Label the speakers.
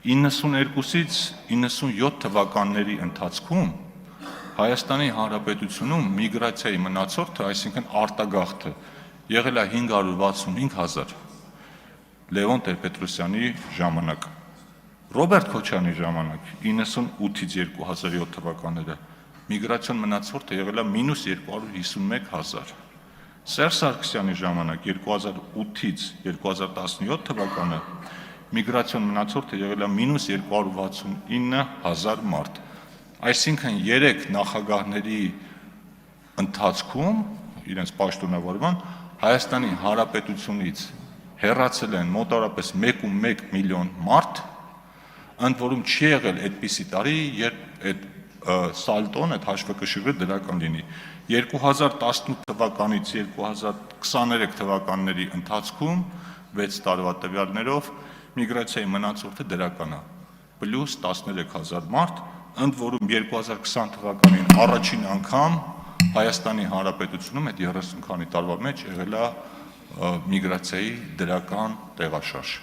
Speaker 1: 92-ից 97 թվականների ընթացքում Հայաստանի Հանրապետությունում միգրացիայի մնացորդը, այսինքն արտագաղթը, եղել է 565,000 Լևոն Տեր-Պետրոսյանի ժամանակ, Ռոբերտ Քոչարյանի ժամանակ 98-ից 2007 թվականները միգրացիոն մնացորդը եղել է մինուս 251,000, Սերժ Սարգսյանի ժամանակ 2008-ից 2017 թվականը միգրացիոն մնացորդը եղել է մինուս 269,000 մարդ, այսինքն 3 նախագահների ընթացքում իրենց պաշտոնավորման Հայաստանի Հանրապետությունից հեռացել են մոտավորապես 1.1 միլիոն մարդ, ընդ որում չի եղել այդպիսի տարի, երբ այդ սալտոն, այդ հաշվեկշիռը դրական լինի։ 2018 թվականից 2023 թվականների ընթացքում 6 տարվա տվյալներով միգրացիայի մնացորդը դրական է, պլյուս 13,000 մարդ, ընդ որում 2020 թվականին առաջին անգամ Հայաստանի Հանրապետությունում այդ 30 քանի տարվա մեջ եղել է միգրացիայի դրական տեղաշարժ։